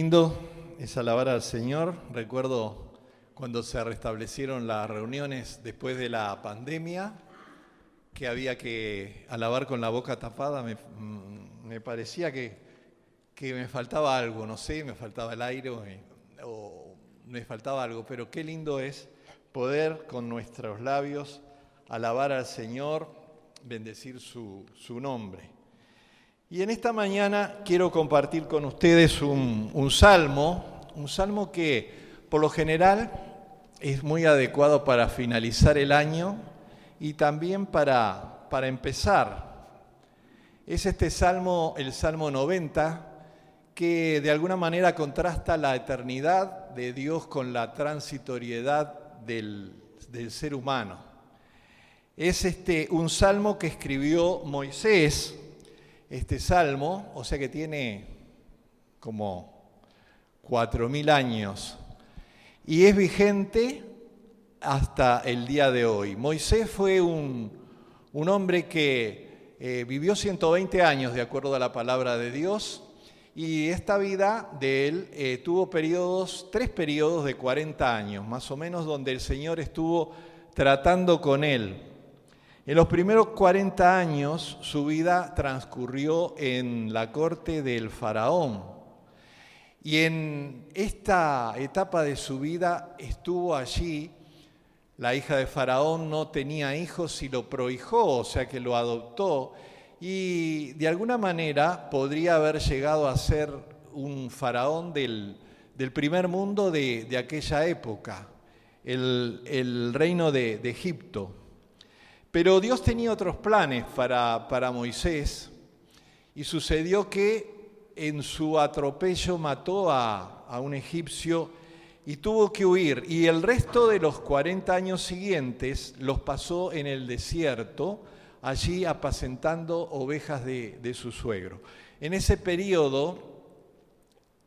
lindo es alabar al Señor. Recuerdo cuando se restablecieron las reuniones después de la pandemia, que había que alabar con la boca tapada. Me parecía que me faltaba algo, no sé, me faltaba el aire o me faltaba algo, pero qué lindo es poder con nuestros labios alabar al Señor, bendecir su nombre. Y en esta mañana quiero compartir con ustedes un salmo que por lo general es muy adecuado para finalizar el año y también para empezar. Es este salmo, el Salmo 90, que de alguna manera contrasta la eternidad de Dios con la transitoriedad del ser humano. Es un salmo que escribió Moisés. Este salmo, o sea que tiene como 4.000 años y es vigente hasta el día de hoy. Moisés fue un hombre que vivió 120 años de acuerdo a la palabra de Dios, y esta vida de él tuvo tres periodos de 40 años, más o menos, donde el Señor estuvo tratando con él. En los primeros 40 años su vida transcurrió en la corte del faraón. Y en esta etapa de su vida estuvo allí. La hija de faraón no tenía hijos y lo prohijó, o sea que lo adoptó. Y de alguna manera podría haber llegado a ser un faraón del primer mundo de aquella época, el reino de Egipto. Pero Dios tenía otros planes para Moisés, y sucedió que en su atropello mató a un egipcio y tuvo que huir. Y el resto de los 40 años siguientes los pasó en el desierto, allí apacentando ovejas de su suegro. En ese periodo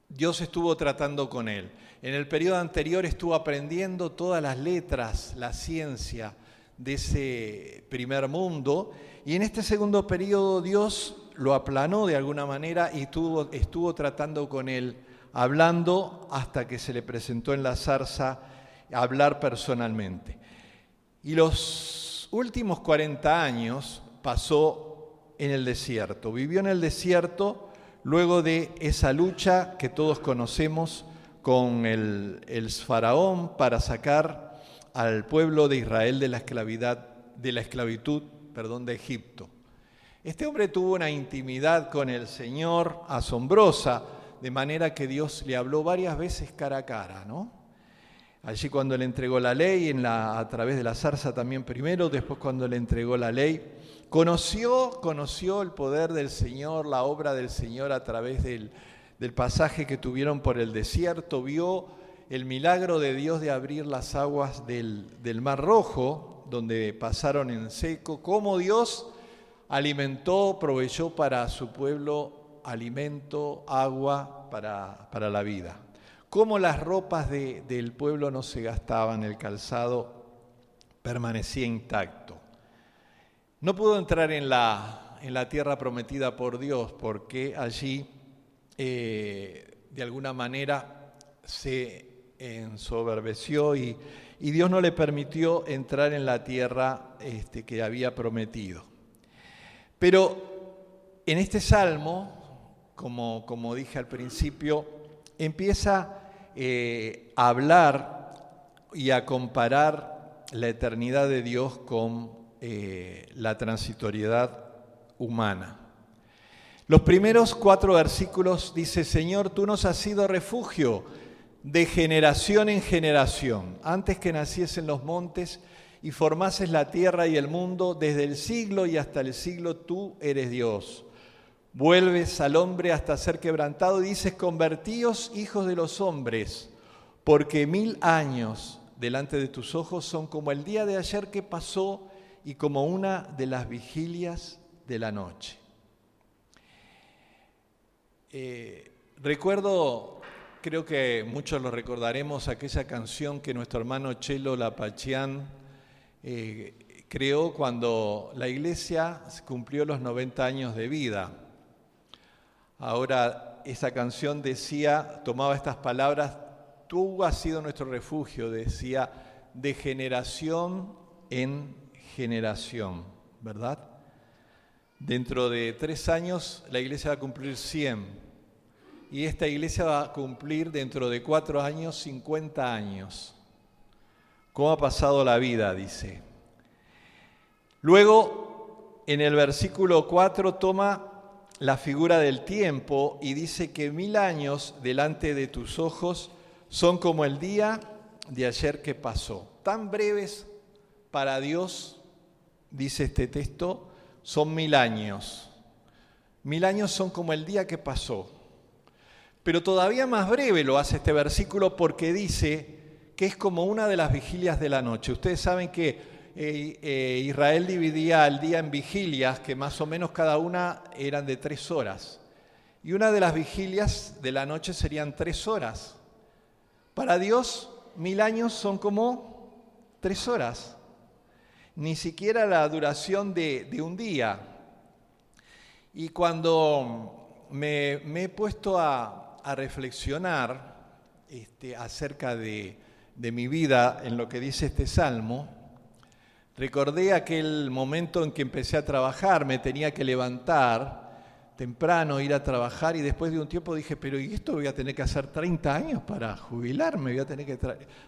Dios estuvo tratando con él. En el periodo anterior estuvo aprendiendo todas las letras, la ciencia de ese primer mundo, y en este segundo periodo Dios lo aplanó de alguna manera y estuvo tratando con él, hablando hasta que se le presentó en la zarza a hablar personalmente. Y los últimos 40 años pasó en el desierto, vivió en el desierto luego de esa lucha que todos conocemos con el faraón para sacar al pueblo de Israel de la esclavitud de Egipto. Este hombre tuvo una intimidad con el Señor asombrosa, de manera que Dios le habló varias veces cara a cara, ¿no? Allí cuando le entregó la ley, a través de la zarza también primero, después cuando le entregó la ley, conoció el poder del Señor, la obra del Señor a través del pasaje que tuvieron por el desierto, vio el milagro de Dios de abrir las aguas del Mar Rojo, donde pasaron en seco, cómo Dios alimentó, proveyó para su pueblo alimento, agua para la vida. Cómo las ropas del pueblo no se gastaban, el calzado permanecía intacto. No pudo entrar en la tierra prometida por Dios porque allí, de alguna manera, se ensoberbeció y Dios no le permitió entrar en la tierra que había prometido. Pero en este salmo, como dije al principio, empieza a hablar y a comparar la eternidad de Dios con la transitoriedad humana. Los primeros 4 versículos dice: Señor, tú nos has sido refugio de generación en generación, antes que naciesen los montes y formases la tierra y el mundo, desde el siglo y hasta el siglo tú eres Dios. Vuelves al hombre hasta ser quebrantado y dices: convertíos, hijos de los hombres, porque 1000 años delante de tus ojos son como el día de ayer que pasó y como una de las vigilias de la noche. Creo que muchos lo recordaremos, aquella canción que nuestro hermano Chelo Lapachán creó cuando la iglesia cumplió los 90 años de vida. Ahora esa canción decía, tomaba estas palabras, tú has sido nuestro refugio, decía, de generación en generación, ¿verdad? Dentro de 3 años la iglesia va a cumplir 100 y esta iglesia va a cumplir dentro de 4 años 50 años. ¿Cómo ha pasado la vida?, dice. Luego, en el versículo 4 toma la figura del tiempo y dice que 1000 años delante de tus ojos son como el día de ayer que pasó. Tan breves para Dios, dice este texto, son 1000 años. 1000 años son como el día que pasó. Pero todavía más breve lo hace este versículo porque dice que es como una de las vigilias de la noche. Ustedes saben que Israel dividía el día en vigilias, que más o menos cada una eran de 3 horas. Y una de las vigilias de la noche serían 3 horas. Para Dios, 1000 años son como 3 horas. Ni siquiera la duración de un día. Y cuando me he puesto a reflexionar acerca de mi vida en lo que dice este salmo, recordé aquel momento en que empecé a trabajar, me tenía que levantar temprano, ir a trabajar y después de un tiempo dije, pero ¿y esto voy a tener que hacer 30 años para jubilarme? ¿Voy a tener que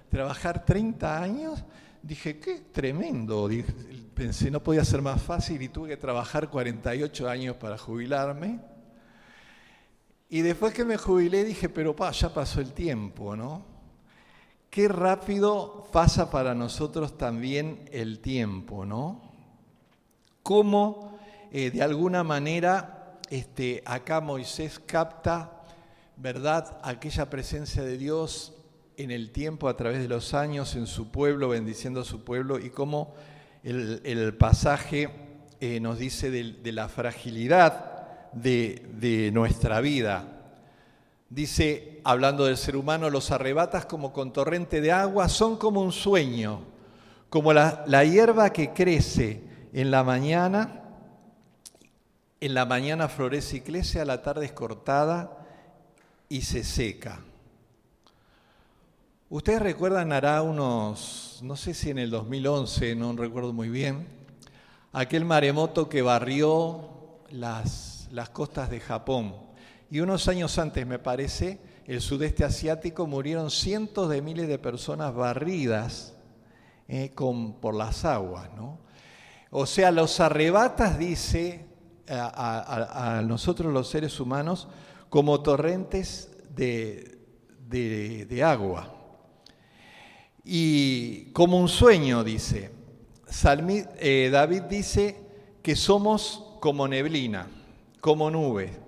trabajar 30 años? Dije, qué tremendo. Pensé, no podía ser más fácil y tuve que trabajar 48 años para jubilarme. Y después que me jubilé dije, pero ya pasó el tiempo, ¿no? Qué rápido pasa para nosotros también el tiempo, ¿no? Cómo de alguna manera acá Moisés capta, ¿verdad?, aquella presencia de Dios en el tiempo, a través de los años, en su pueblo, bendiciendo a su pueblo, y cómo el pasaje nos dice de la fragilidad de nuestra vida. Dice, hablando del ser humano, los arrebatas como con torrente de agua, son como un sueño, como la hierba que crece en la mañana florece y crece, a la tarde es cortada y se seca. Ustedes recuerdan, hará unos, no sé si en el 2011, no recuerdo muy bien, aquel maremoto que barrió las costas de Japón. Y unos años antes, me parece, el sudeste asiático murieron cientos de miles de personas barridas por las aguas, ¿no? O sea, los arrebatas, dice a nosotros los seres humanos, como torrentes de agua. Y como un sueño, dice. David dice que somos como neblina, como nube.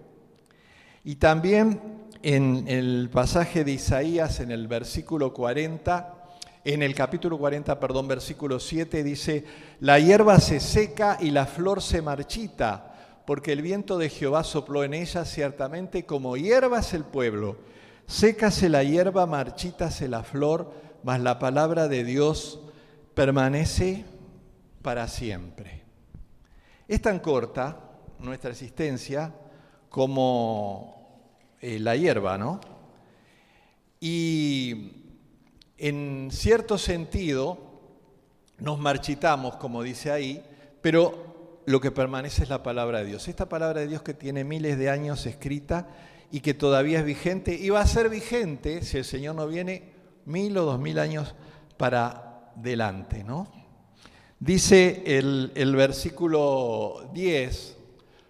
Y también en el pasaje de Isaías, en el capítulo 40, versículo 7, dice, la hierba se seca y la flor se marchita, porque el viento de Jehová sopló en ella, ciertamente como hierba es el pueblo. Sécase la hierba, marchítase la flor, mas la palabra de Dios permanece para siempre. Es tan corta nuestra existencia como la hierba, ¿no? Y en cierto sentido nos marchitamos, como dice ahí, pero lo que permanece es la palabra de Dios. Esta palabra de Dios que tiene miles de años escrita y que todavía es vigente y va a ser vigente, si el Señor no viene, 1000 o 2000 años para delante, ¿no? Dice el versículo 10,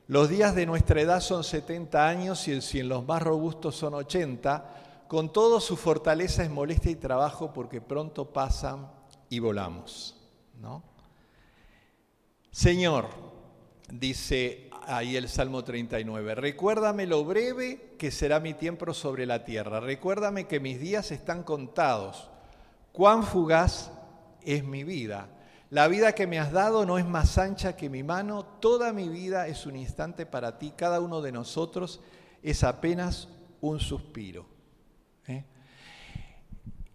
los días de nuestra edad son 70 años y si en los más robustos son 80, con todo su fortaleza es molestia y trabajo porque pronto pasan y volamos, ¿no? Señor, dice ahí el Salmo 39, recuérdame lo breve que será mi tiempo sobre la tierra, recuérdame que mis días están contados, cuán fugaz es mi vida. La vida que me has dado no es más ancha que mi mano, toda mi vida es un instante para ti, cada uno de nosotros es apenas un suspiro.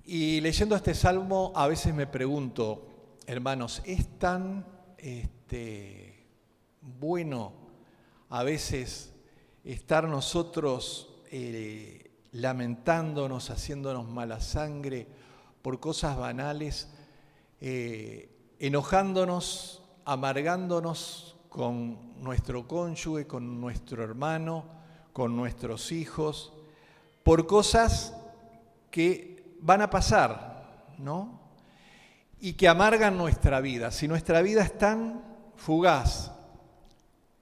Y leyendo este salmo a veces me pregunto, hermanos, ¿es tan bueno a veces estar nosotros lamentándonos, haciéndonos mala sangre por cosas banales, enojándonos, amargándonos con nuestro cónyuge, con nuestro hermano, con nuestros hijos, por cosas que van a pasar, ¿no? Y que amargan nuestra vida. Si nuestra vida es tan fugaz,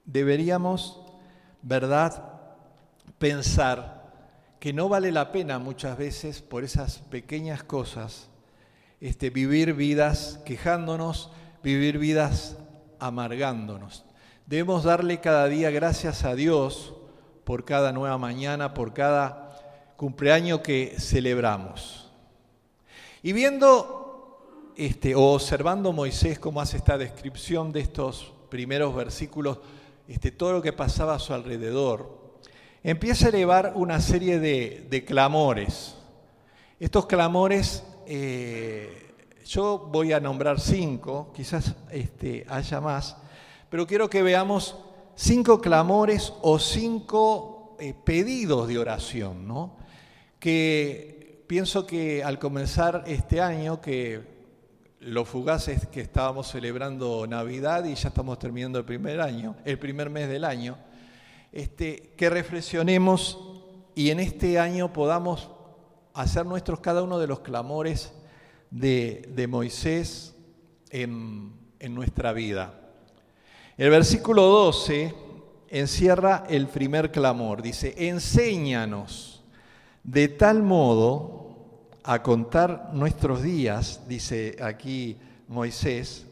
deberíamos, ¿verdad?, pensar que no vale la pena muchas veces por esas pequeñas cosas vivir vidas quejándonos, vivir vidas amargándonos. Debemos darle cada día gracias a Dios por cada nueva mañana, por cada cumpleaños que celebramos. Y viendo o observando Moisés cómo hace esta descripción de estos primeros versículos, todo lo que pasaba a su alrededor, empieza a elevar una serie de clamores. Estos clamores, yo voy a nombrar 5, quizás haya más, pero quiero que veamos 5 clamores o 5 pedidos de oración, ¿no? Que pienso que al comenzar este año, que lo fugaz es que estábamos celebrando Navidad y ya estamos terminando el primer mes del año, que reflexionemos y en este año podamos hacer nuestros cada uno de los clamores de Moisés en nuestra vida. El versículo 12 encierra el primer clamor. Dice, enséñanos de tal modo a contar nuestros días, dice aquí Moisés,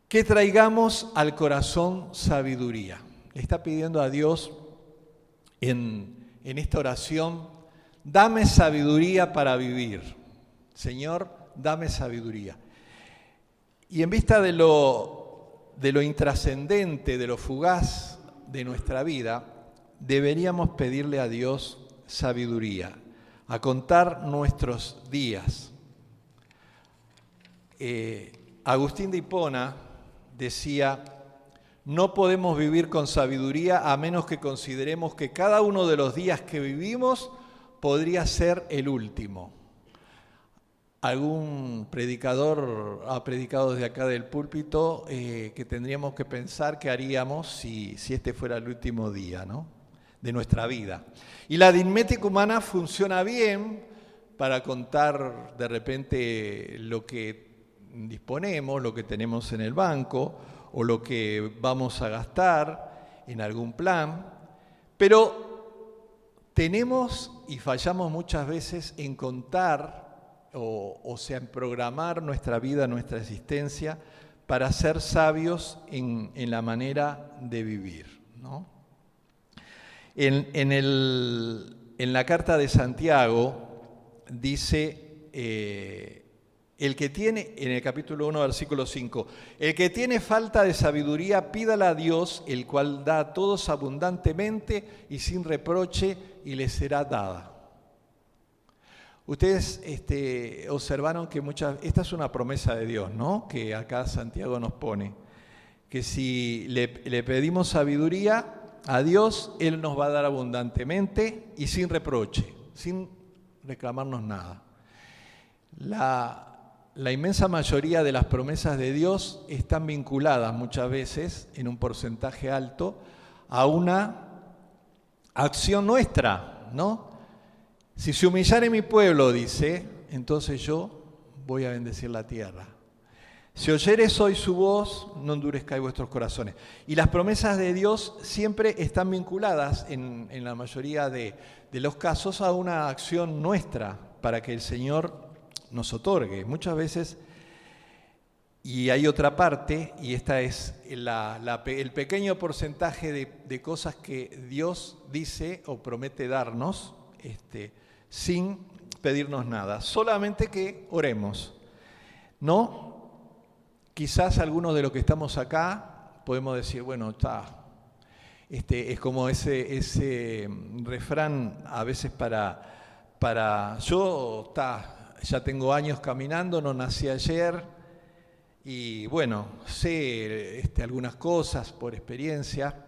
que traigamos al corazón sabiduría. Le está pidiendo a Dios en esta oración, dame sabiduría para vivir. Señor, dame sabiduría. Y en vista de lo intrascendente, de lo fugaz de nuestra vida, deberíamos pedirle a Dios sabiduría, a contar nuestros días. Agustín de Hipona decía, no podemos vivir con sabiduría a menos que consideremos que cada uno de los días que vivimos podría ser el último. Algún predicador ha predicado desde acá del púlpito que tendríamos que pensar qué haríamos si este fuera el último día, ¿no?, de nuestra vida. Y la aritmética humana funciona bien para contar de repente lo que disponemos, lo que tenemos en el banco o lo que vamos a gastar en algún plan, pero tenemos y fallamos muchas veces en contar o sea, en programar nuestra vida, nuestra existencia para ser sabios en la manera de vivir, ¿no? En la carta de Santiago dice, el que tiene, en el capítulo 1, versículo 5, el que tiene falta de sabiduría, pídala a Dios, el cual da a todos abundantemente y sin reproche, y le será dada. Ustedes observaron que esta es una promesa de Dios, ¿no?, que acá Santiago nos pone, que si le pedimos sabiduría a Dios, Él nos va a dar abundantemente y sin reproche, sin reclamarnos nada. La inmensa mayoría de las promesas de Dios están vinculadas muchas veces, en un porcentaje alto, a una acción nuestra, ¿no? Si se humillare mi pueblo, dice, entonces yo voy a bendecir la tierra. Si oyeres hoy su voz, no endurezcáis vuestros corazones. Y las promesas de Dios siempre están vinculadas, en la mayoría de los casos, a una acción nuestra para que el Señor nos otorgue. Muchas veces, y hay otra parte, y esta es el pequeño porcentaje de cosas que Dios dice o promete darnos, sin pedirnos nada, solamente que oremos, ¿no? Quizás algunos de los que estamos acá podemos decir, bueno, es como ese refrán a veces para yo, ya tengo años caminando, no nací ayer y bueno, sé algunas cosas por experiencia.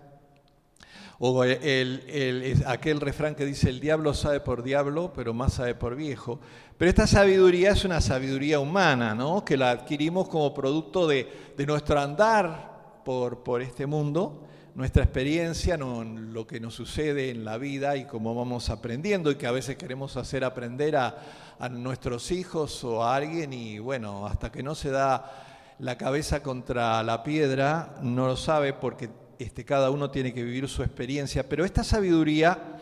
O aquel refrán que dice, el diablo sabe por diablo, pero más sabe por viejo. Pero esta sabiduría es una sabiduría humana, ¿no? Que la adquirimos como producto de nuestro andar por este mundo, nuestra experiencia, lo que nos sucede en la vida y cómo vamos aprendiendo, y que a veces queremos hacer aprender a nuestros hijos o a alguien, y bueno, hasta que no se da la cabeza contra la piedra, no lo sabe, porque cada uno tiene que vivir su experiencia. Pero esta sabiduría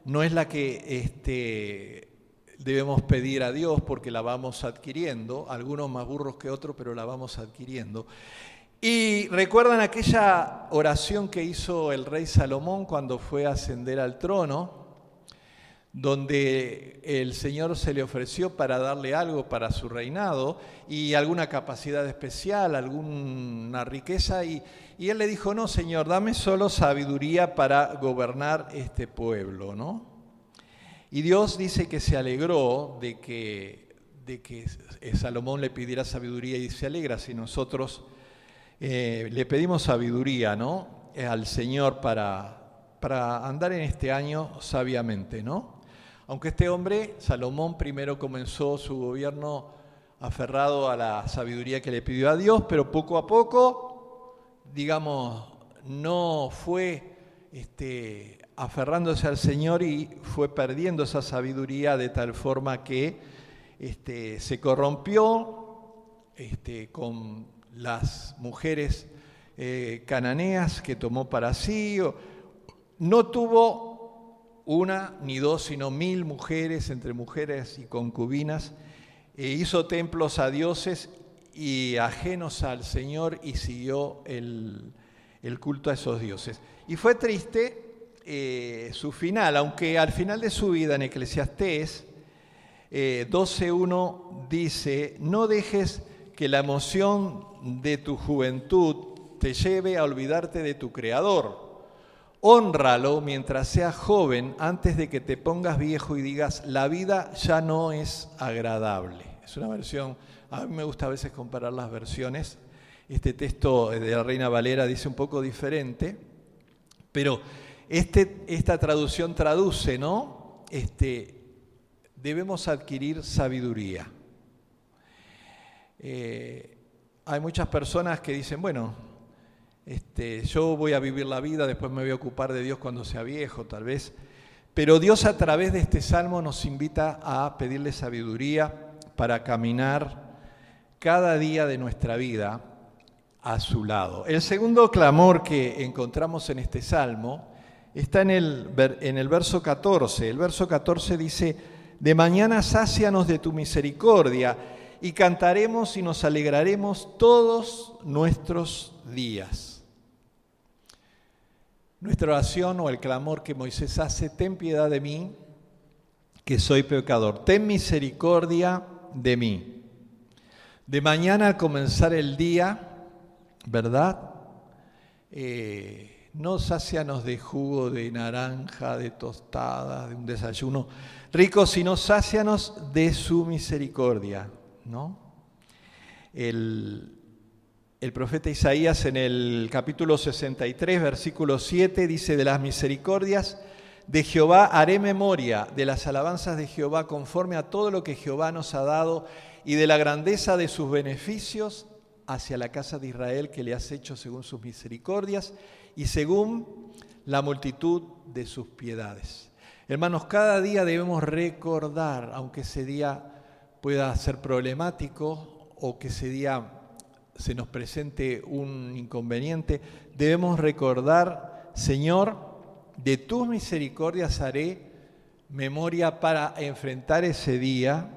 no es la que debemos pedir a Dios, porque la vamos adquiriendo, algunos más burros que otros, pero la vamos adquiriendo. Y recuerdan aquella oración que hizo el rey Salomón cuando fue a ascender al trono, donde el Señor se le ofreció para darle algo para su reinado y alguna capacidad especial, alguna riqueza, y él le dijo, no, Señor, dame solo sabiduría para gobernar este pueblo, ¿no? Y Dios dice que se alegró de que Salomón le pidiera sabiduría, y se alegra si nosotros le pedimos sabiduría, ¿no? Al Señor para andar en este año sabiamente, ¿no? Aunque este hombre, Salomón, primero comenzó su gobierno aferrado a la sabiduría que le pidió a Dios, pero poco a poco, digamos, no fue aferrándose al Señor y fue perdiendo esa sabiduría, de tal forma que se corrompió con las mujeres cananeas que tomó para sí. No tuvo una ni dos, sino 1000 mujeres, entre mujeres y concubinas. Hizo templos a dioses y ajenos al Señor, y siguió el culto a esos dioses. Y fue triste su final, aunque al final de su vida, en Eclesiastés 12:1 dice, no dejes que la emoción de tu juventud te lleve a olvidarte de tu Creador. Hónralo mientras seas joven, antes de que te pongas viejo y digas, la vida ya no es agradable. Es una versión, a mí me gusta a veces comparar las versiones. Este texto de la Reina Valera dice un poco diferente, pero esta traducción traduce, ¿no? Debemos adquirir sabiduría. Hay muchas personas que dicen, bueno, yo voy a vivir la vida, después me voy a ocupar de Dios cuando sea viejo, tal vez. Pero Dios, a través de este salmo, nos invita a pedirle sabiduría para caminar cada día de nuestra vida a su lado. El segundo clamor que encontramos en este salmo está en el verso 14. El verso 14 dice, de mañana sácianos de tu misericordia, y cantaremos y nos alegraremos todos nuestros días. Nuestra oración, o el clamor que Moisés hace, ten piedad de mí, que soy pecador. Ten misericordia de mí. De mañana, al comenzar el día, ¿verdad? No sácianos de jugo de naranja, de tostada, de un desayuno rico, sino sácianos de su misericordia, ¿no? El profeta Isaías, en el capítulo 63, versículo 7, dice, de las misericordias de Jehová haré memoria, de las alabanzas de Jehová conforme a todo lo que Jehová nos ha dado, y de la grandeza de sus beneficios hacia la casa de Israel, que le has hecho según sus misericordias y según la multitud de sus piedades. Hermanos, cada día debemos recordar, aunque ese día pueda ser problemático o que ese día se nos presente un inconveniente, debemos recordar, Señor, de tus misericordias haré memoria para enfrentar ese día,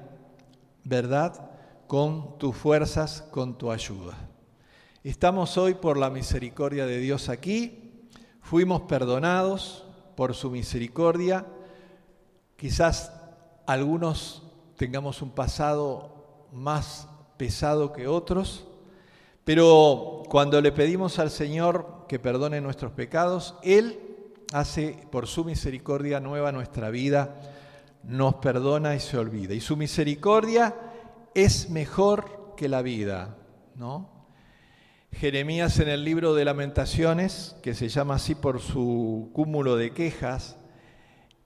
¿verdad?, con tus fuerzas, con tu ayuda. Estamos hoy por la misericordia de Dios aquí, fuimos perdonados por su misericordia. Quizás algunos tengamos un pasado más pesado que otros, pero cuando le pedimos al Señor que perdone nuestros pecados, Él hace por su misericordia nueva nuestra vida, nos perdona y se olvida. Y su misericordia es mejor que la vida, ¿no? Jeremías en el libro de Lamentaciones, que se llama así por su cúmulo de quejas,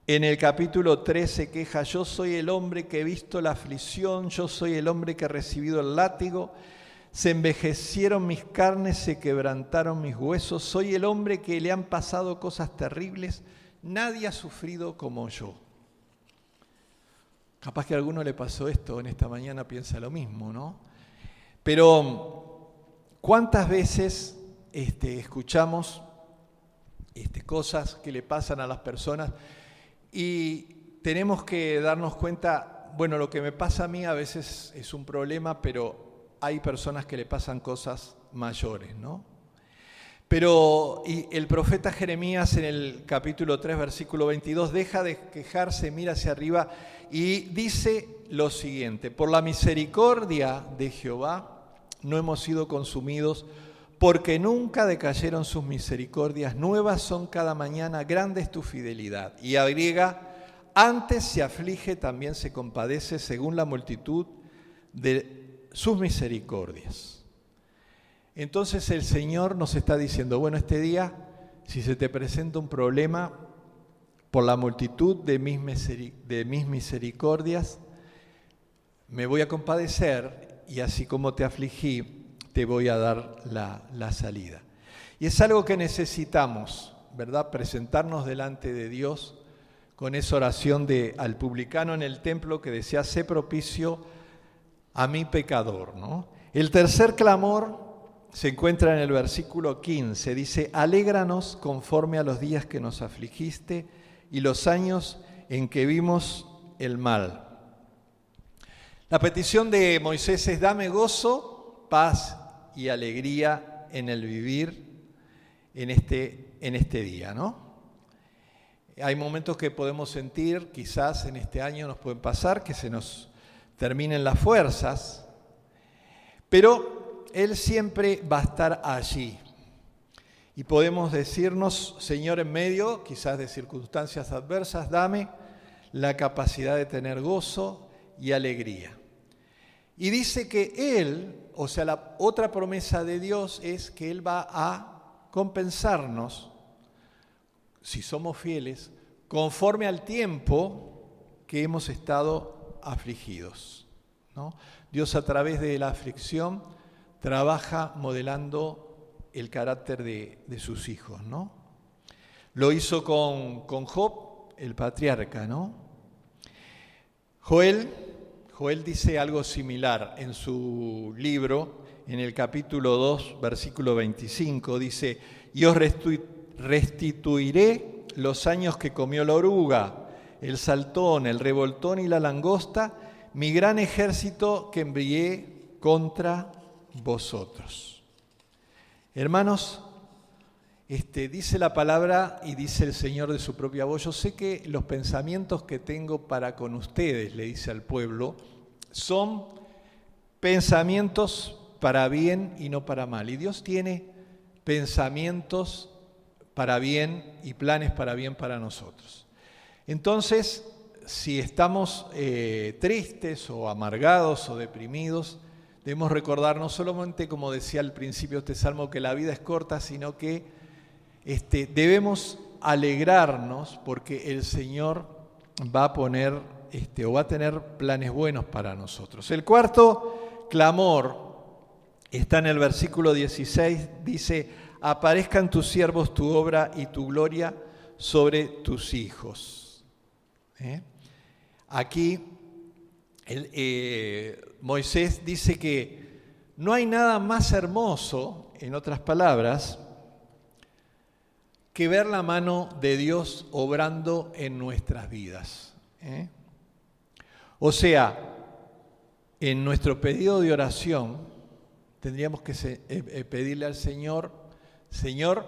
en el capítulo 13 queja: yo soy el hombre que he visto la aflicción, yo soy el hombre que he recibido el látigo, se envejecieron mis carnes, se quebrantaron mis huesos, soy el hombre que le han pasado cosas terribles, nadie ha sufrido como yo. Capaz que a alguno le pasó esto, en esta mañana piensa lo mismo, ¿no? Pero ¿cuántas veces escuchamos cosas que le pasan a las personas y tenemos que darnos cuenta, bueno, lo que me pasa a mí a veces es un problema, pero hay personas que le pasan cosas mayores, ¿no? Pero el profeta Jeremías en el capítulo 3, versículo 22, deja de quejarse, mira hacia arriba y dice lo siguiente: por la misericordia de Jehová no hemos sido consumidos, porque nunca decayeron sus misericordias, nuevas son cada mañana, grande es tu fidelidad. Y agrega: antes se aflige, también se compadece, según la multitud de sus misericordias. Entonces el Señor nos está diciendo, bueno, este día, si se te presenta un problema, por la multitud de mis misericordias, me voy a compadecer y así como te afligí, te voy a dar la salida. Y es algo que necesitamos, ¿verdad? Presentarnos delante de Dios con esa oración al publicano en el templo que decía: sé propicio a mi pecador, ¿no? El tercer clamor se encuentra en el versículo 15, dice: alégranos conforme a los días que nos afligiste y los años en que vimos el mal. La petición de Moisés es: dame gozo, paz y alegría en el vivir en este día, ¿no? Hay momentos que podemos sentir, quizás en este año nos pueden pasar, que se nos terminen las fuerzas, pero Él siempre va a estar allí. Y podemos decirnos: Señor, en medio quizás de circunstancias adversas, dame la capacidad de tener gozo y alegría. Y dice que Él, o sea, la otra promesa de Dios es que Él va a compensarnos, si somos fieles, conforme al tiempo que hemos estado afligidos, ¿no? Dios, a través de la aflicción, trabaja modelando el carácter de sus hijos, ¿no? Lo hizo con Job, el patriarca, ¿no? Joel dice algo similar en su libro, en el capítulo 2, versículo 25, dice: y os restituiré los años que comió la oruga, el saltón, el revoltón y la langosta, mi gran ejército que envié contra vosotros. Hermanos, dice la palabra y dice el Señor de su propia voz: yo sé que los pensamientos que tengo para con ustedes, le dice al pueblo, son pensamientos para bien y no para mal. Y Dios tiene pensamientos para bien y planes para bien para nosotros. Entonces, si estamos tristes o amargados o deprimidos, debemos recordar no solamente, como decía al principio este salmo, que la vida es corta, sino que debemos alegrarnos porque el Señor va a poner o va a tener planes buenos para nosotros. El cuarto clamor está en el versículo 16, dice: aparezcan tus siervos tu obra y tu gloria sobre tus hijos. Aquí Moisés dice que no hay nada más hermoso, en otras palabras, que ver la mano de Dios obrando en nuestras vidas. O sea, en nuestro pedido de oración tendríamos que pedirle al Señor: Señor,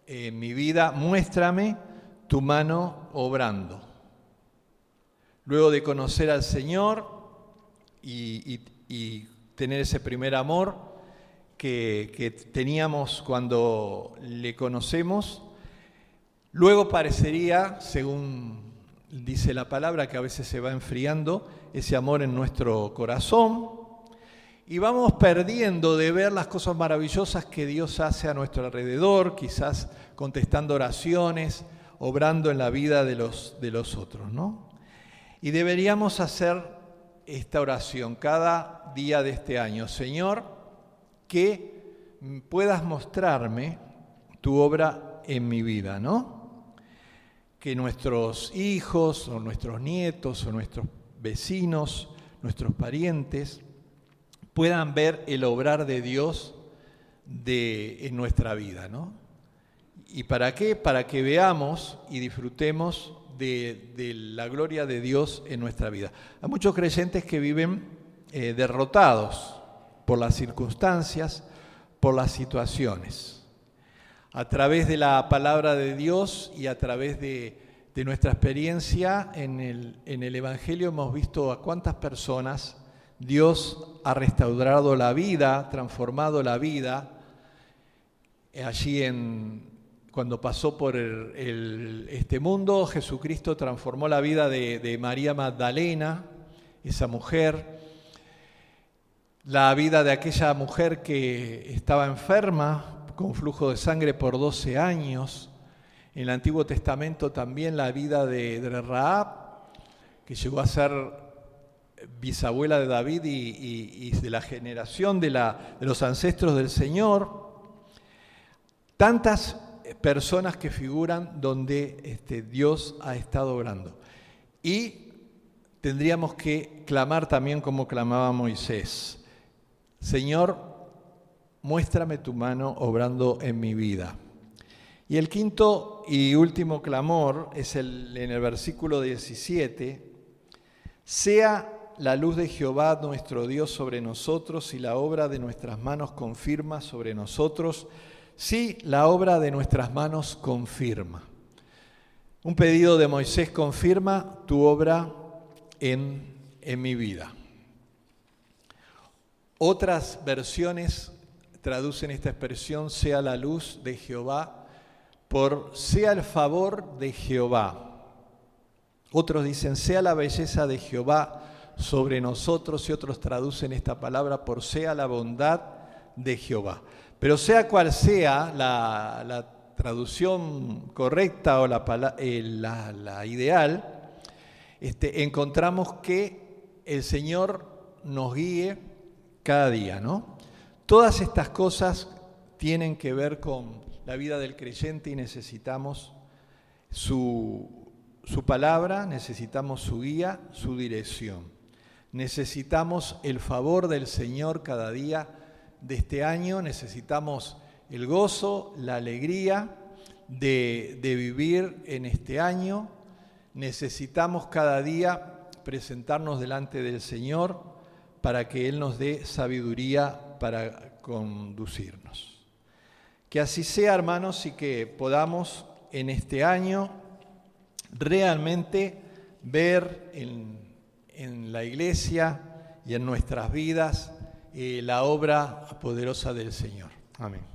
en mi vida muéstrame tu mano obrando. Luego de conocer al Señor y tener ese primer amor que teníamos cuando le conocemos, luego parecería, según dice la palabra, que a veces se va enfriando ese amor en nuestro corazón, y vamos perdiendo de ver las cosas maravillosas que Dios hace a nuestro alrededor, quizás contestando oraciones, obrando en la vida de los otros, ¿no? Y deberíamos hacer esta oración cada día de este año. Señor, que puedas mostrarme tu obra en mi vida, ¿no? Que nuestros hijos o nuestros nietos o nuestros vecinos, nuestros parientes, puedan ver el obrar de Dios en nuestra vida, ¿no? ¿Y para qué? Para que veamos y disfrutemos de la gloria de Dios en nuestra vida. Hay muchos creyentes que viven derrotados por las circunstancias, por las situaciones. A través de la palabra de Dios y a través de nuestra experiencia en el Evangelio hemos visto a cuántas personas Dios ha restaurado la vida, transformado la vida. Allí cuando pasó por este mundo, Jesucristo transformó la vida de María Magdalena, esa mujer, la vida de aquella mujer que estaba enferma con flujo de sangre por 12 años. En el Antiguo Testamento también la vida de Rahab, que llegó a ser bisabuela de David y de la generación de los ancestros del Señor. Tantas personas que figuran donde Dios ha estado obrando. Y tendríamos que clamar también como clamaba Moisés. Señor, muéstrame tu mano obrando en mi vida. Y el quinto y último clamor es en el versículo 17. Sea la luz de Jehová nuestro Dios sobre nosotros y la obra de nuestras manos confirma sobre nosotros. Sí, la obra de nuestras manos confirma. Un pedido de Moisés: confirma tu obra en mi vida. Otras versiones traducen esta expresión, sea la luz de Jehová, por sea el favor de Jehová. Otros dicen, sea la belleza de Jehová sobre nosotros, y otros traducen esta palabra por sea la bondad de Jehová. Pero sea cual sea la traducción correcta o la ideal, encontramos que el Señor nos guíe cada día, ¿no? Todas estas cosas tienen que ver con la vida del creyente y necesitamos su palabra, necesitamos su guía, su dirección. Necesitamos el favor del Señor cada día de este año, necesitamos el gozo, la alegría de vivir en este año, necesitamos cada día presentarnos delante del Señor para que Él nos dé sabiduría para conducirnos. Que así sea, hermanos, y que podamos en este año realmente ver en la iglesia y en nuestras vidas la obra poderosa del Señor. Amén.